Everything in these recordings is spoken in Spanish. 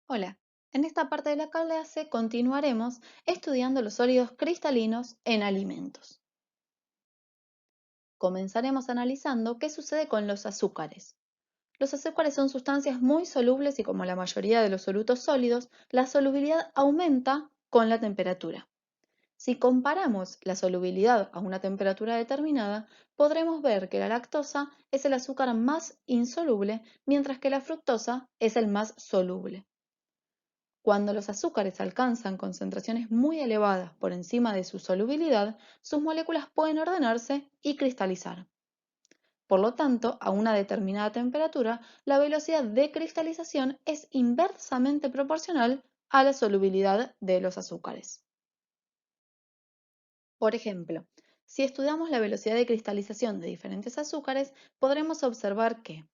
Hola, en esta parte de la clase continuaremos estudiando los sólidos cristalinos en alimentos. Comenzaremos analizando qué sucede con los azúcares. Los azúcares son sustancias muy solubles y como la mayoría de los solutos sólidos, la solubilidad aumenta con la temperatura. Si comparamos la solubilidad a una temperatura determinada, podremos ver que la lactosa es el azúcar más insoluble, mientras que la fructosa es el más soluble. Cuando los azúcares alcanzan concentraciones muy elevadas por encima de su solubilidad, sus moléculas pueden ordenarse y cristalizar. Por lo tanto, a una determinada temperatura, la velocidad de cristalización es inversamente proporcional a la solubilidad de los azúcares. Por ejemplo, si estudiamos la velocidad de cristalización de diferentes azúcares, podremos observar que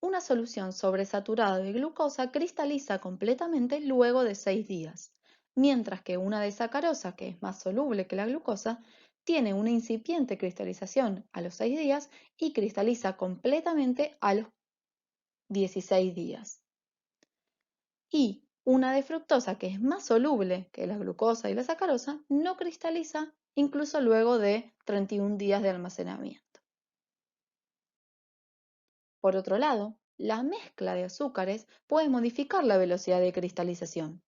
una solución sobresaturada de glucosa cristaliza completamente luego de 6 días, mientras que una de sacarosa, que es más soluble que la glucosa, tiene una incipiente cristalización a los 6 días y cristaliza completamente a los 16 días. Y una de fructosa, que es más soluble que la glucosa y la sacarosa, no cristaliza incluso luego de 31 días de almacenamiento. Por otro lado, la mezcla de azúcares puede modificar la velocidad de cristalización.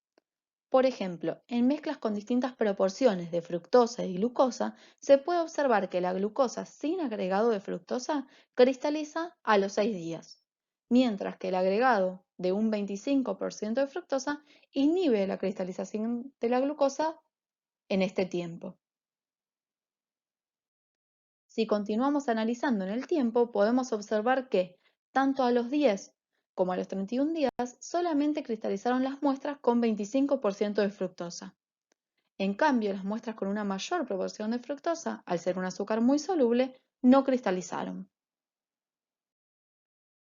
Por ejemplo, en mezclas con distintas proporciones de fructosa y glucosa, se puede observar que la glucosa sin agregado de fructosa cristaliza a los 6 días, mientras que el agregado de un 25% de fructosa inhibe la cristalización de la glucosa en este tiempo. Si continuamos analizando en el tiempo, podemos observar que, tanto a los 10 como a los 31 días, solamente cristalizaron las muestras con 25% de fructosa. En cambio, las muestras con una mayor proporción de fructosa, al ser un azúcar muy soluble, no cristalizaron.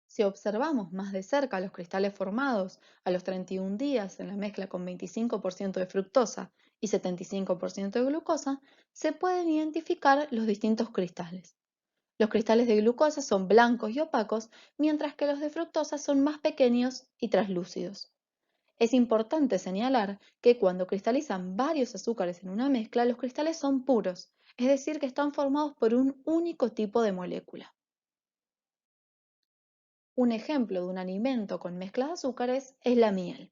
Si observamos más de cerca los cristales formados a los 31 días en la mezcla con 25% de fructosa y 75% de glucosa, se pueden identificar los distintos cristales. Los cristales de glucosa son blancos y opacos, mientras que los de fructosa son más pequeños y translúcidos. Es importante señalar que cuando cristalizan varios azúcares en una mezcla, los cristales son puros, es decir, que están formados por un único tipo de molécula. Un ejemplo de un alimento con mezcla de azúcares es la miel.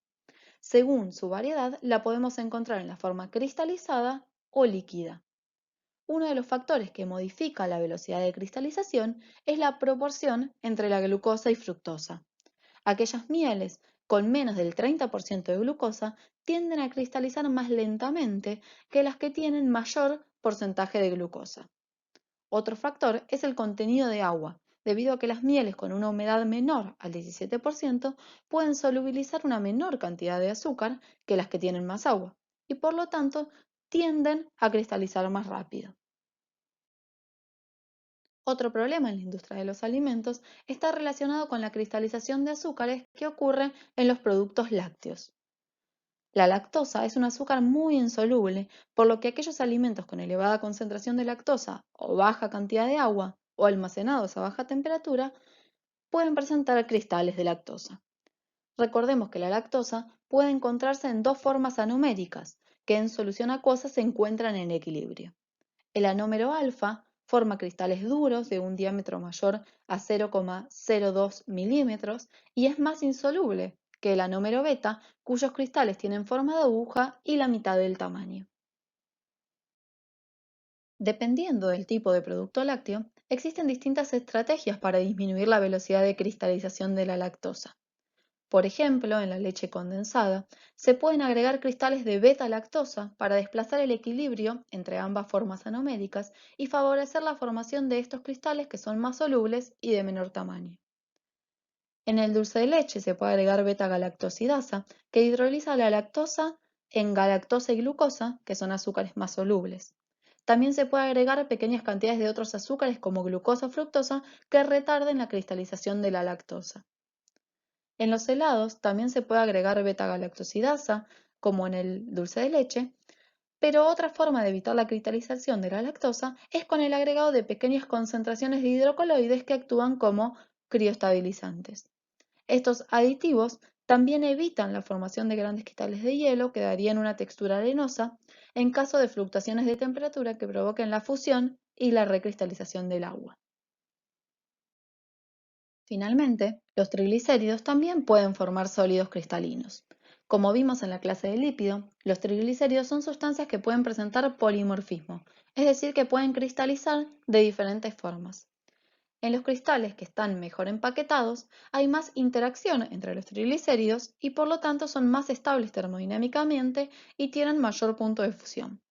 Según su variedad, la podemos encontrar en la forma cristalizada o líquida. Uno de los factores que modifica la velocidad de cristalización es la proporción entre la glucosa y fructosa. Aquellas mieles con menos del 30% de glucosa tienden a cristalizar más lentamente que las que tienen mayor porcentaje de glucosa. Otro factor es el contenido de agua, debido a que las mieles con una humedad menor al 17% pueden solubilizar una menor cantidad de azúcar que las que tienen más agua, y por lo tanto tienden a cristalizar más rápido. Otro problema en la industria de los alimentos está relacionado con la cristalización de azúcares que ocurre en los productos lácteos. La lactosa es un azúcar muy insoluble, por lo que aquellos alimentos con elevada concentración de lactosa o baja cantidad de agua o almacenados a baja temperatura pueden presentar cristales de lactosa. Recordemos que la lactosa puede encontrarse en dos formas anoméricas, que en solución acuosa se encuentran en equilibrio. El anómero alfa forma cristales duros de un diámetro mayor a 0,02 milímetros y es más insoluble que el anómero beta, cuyos cristales tienen forma de aguja y la mitad del tamaño. Dependiendo del tipo de producto lácteo, existen distintas estrategias para disminuir la velocidad de cristalización de la lactosa. Por ejemplo, en la leche condensada, se pueden agregar cristales de beta-lactosa para desplazar el equilibrio entre ambas formas anoméricas y favorecer la formación de estos cristales que son más solubles y de menor tamaño. En el dulce de leche se puede agregar beta-galactosidasa, que hidroliza la lactosa en galactosa y glucosa, que son azúcares más solubles. También se puede agregar pequeñas cantidades de otros azúcares como glucosa o fructosa que retarden la cristalización de la lactosa. En los helados también se puede agregar beta-galactosidasa, como en el dulce de leche, pero otra forma de evitar la cristalización de la lactosa es con el agregado de pequeñas concentraciones de hidrocoloides que actúan como crioestabilizantes. Estos aditivos También evitan la formación de grandes cristales de hielo que darían una textura arenosa en caso de fluctuaciones de temperatura que provoquen la fusión y la recristalización del agua. Finalmente, los triglicéridos también pueden formar sólidos cristalinos. Como vimos en la clase de lípido, los triglicéridos son sustancias que pueden presentar polimorfismo, es decir, que pueden cristalizar de diferentes formas. En los cristales que están mejor empaquetados, hay más interacción entre los triglicéridos y por lo tanto son más estables termodinámicamente y tienen mayor punto de fusión.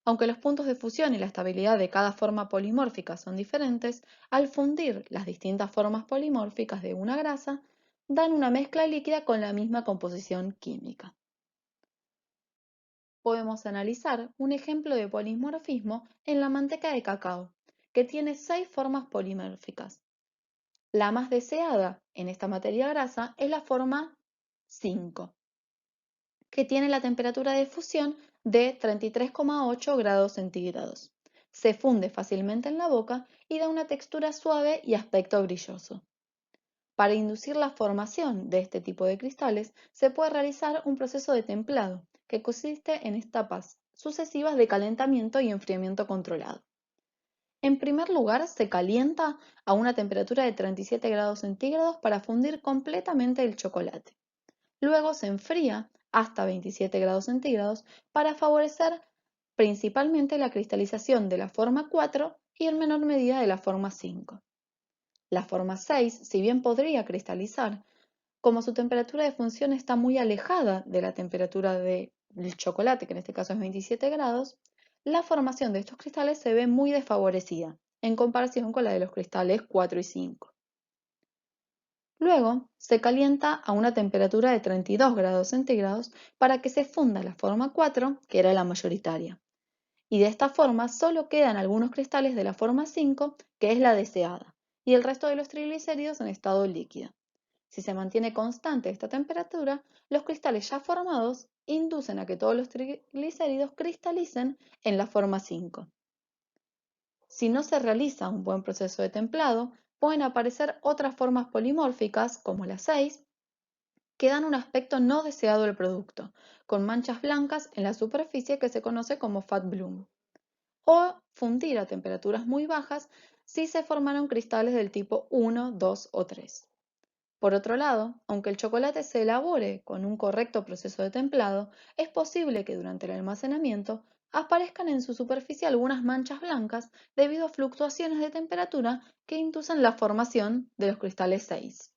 Aunque los puntos de fusión y la estabilidad de cada forma polimórfica son diferentes, al fundir las distintas formas polimórficas de una grasa, dan una mezcla líquida con la misma composición química. Podemos analizar un ejemplo de polimorfismo en la manteca de cacao, que tiene 6 formas polimórficas. La más deseada en esta materia grasa es la forma 5, que tiene la temperatura de fusión de 33,8 grados centígrados. Se funde fácilmente en la boca y da una textura suave y aspecto brilloso. Para inducir la formación de este tipo de cristales, se puede realizar un proceso de templado, que consiste en etapas sucesivas de calentamiento y enfriamiento controlado. En primer lugar, se calienta a una temperatura de 37 grados centígrados para fundir completamente el chocolate. Luego se enfría hasta 27 grados centígrados para favorecer principalmente la cristalización de la forma 4 y en menor medida de la forma 5. La forma 6, si bien podría cristalizar, como su temperatura de función está muy alejada de la temperatura del chocolate, que en este caso es 27 grados, la formación de estos cristales se ve muy desfavorecida en comparación con la de los cristales 4 y 5. Luego, se calienta a una temperatura de 32 grados centígrados para que se funda la forma 4, que era la mayoritaria. Y de esta forma solo quedan algunos cristales de la forma 5, que es la deseada, y el resto de los triglicéridos en estado líquido. Si se mantiene constante esta temperatura, los cristales ya formados inducen a que todos los triglicéridos cristalicen en la forma 5. Si no se realiza un buen proceso de templado, pueden aparecer otras formas polimórficas, como la 6, que dan un aspecto no deseado del producto, con manchas blancas en la superficie que se conoce como fat bloom. O fundir a temperaturas muy bajas si se formaron cristales del tipo 1, 2 o 3. Por otro lado, aunque el chocolate se elabore con un correcto proceso de templado, es posible que durante el almacenamiento aparezcan en su superficie algunas manchas blancas debido a fluctuaciones de temperatura que inducen la formación de los cristales 6.